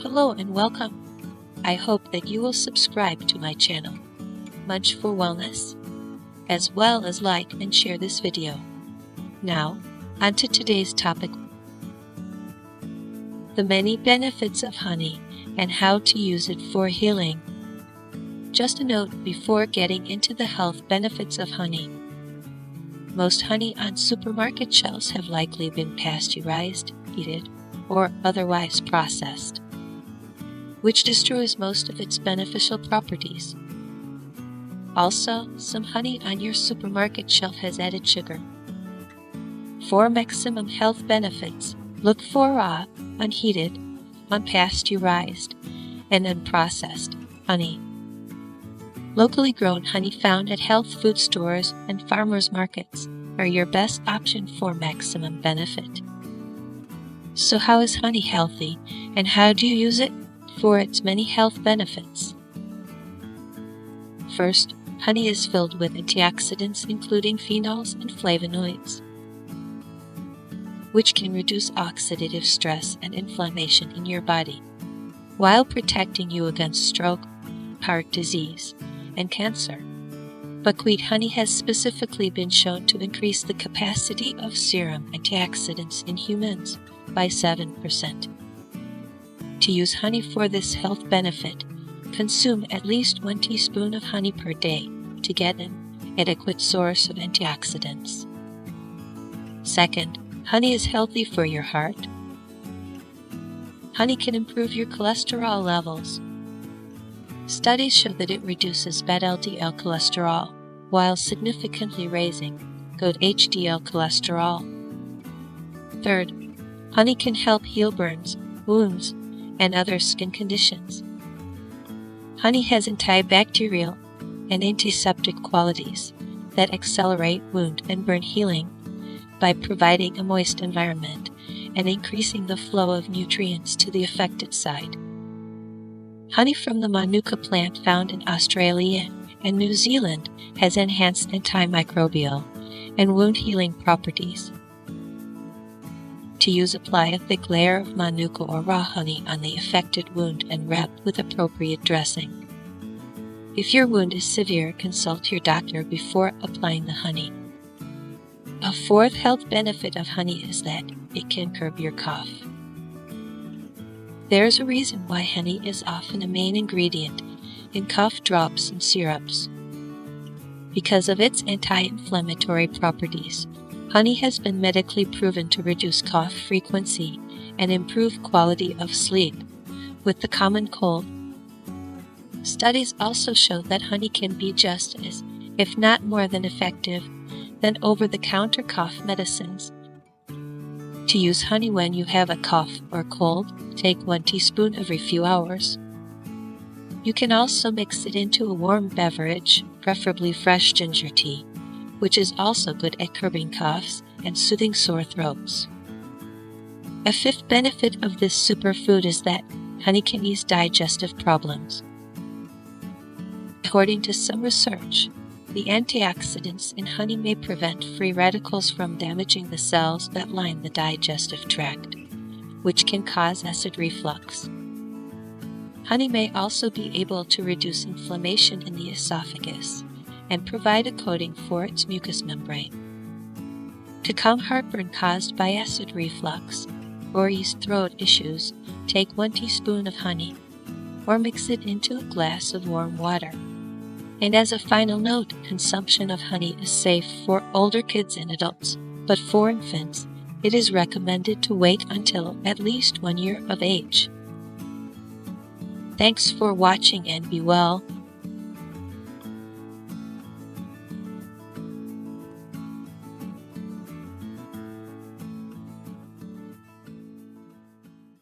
Hello and welcome. I hope that you will subscribe to my channel, Munch for Wellness, as well as like and share this video. Now, on to today's topic, the many benefits of honey and how to use it for healing. Just a note before getting into the health benefits of honey. Most honey on supermarket shelves have likely been pasteurized, heated, or otherwise processed, which destroys most of its beneficial properties. Also, some honey on your supermarket shelf has added sugar. For maximum health benefits, look for raw, unheated, unpasteurized, and unprocessed honey. Locally grown honey found at health food stores and farmers markets are your best option for maximum benefit. So how is honey healthy, and how do you use it for its many health benefits? First, honey is filled with antioxidants including phenols and flavonoids, which can reduce oxidative stress and inflammation in your body, while protecting you against stroke, heart disease, and cancer. Buckwheat honey has specifically been shown to increase the capacity of serum antioxidants in humans by 7%. To use honey for this health benefit, consume at least 1 teaspoon of honey per day to get an adequate source of antioxidants. Second, honey is healthy for your heart. Honey can improve your cholesterol levels. Studies show that it reduces bad LDL cholesterol while significantly raising good HDL cholesterol. Third, honey can help heal burns, wounds, and other skin conditions. Honey has antibacterial and antiseptic qualities that accelerate wound and burn healing by providing a moist environment and increasing the flow of nutrients to the affected site. Honey from the manuka plant found in Australia and New Zealand has enhanced antimicrobial and wound healing properties. To use, apply a thick layer of manuka or raw honey on the affected wound and wrap with appropriate dressing. If your wound is severe, consult your doctor before applying the honey. A fourth health benefit of honey is that it can curb your cough. There's a reason why honey is often a main ingredient in cough drops and syrups. Because of its anti-inflammatory properties, honey has been medically proven to reduce cough frequency and improve quality of sleep with the common cold. Studies also show that honey can be just as, if not more than effective, than over-the-counter cough medicines. To use honey when you have a cough or cold, take 1 teaspoon every few hours. You can also mix it into a warm beverage, preferably fresh ginger tea, which is also good at curbing coughs and soothing sore throats. A fifth benefit of this superfood is that honey can ease digestive problems. According to some research, the antioxidants in honey may prevent free radicals from damaging the cells that line the digestive tract, which can cause acid reflux. Honey may also be able to reduce inflammation in the esophagus and provide a coating for its mucous membrane. To calm heartburn caused by acid reflux or ease throat issues, take 1 teaspoon of honey or mix it into a glass of warm water. And as a final note, consumption of honey is safe for older kids and adults, but for infants, it is recommended to wait until at least 1 year of age. Thanks for watching and be well.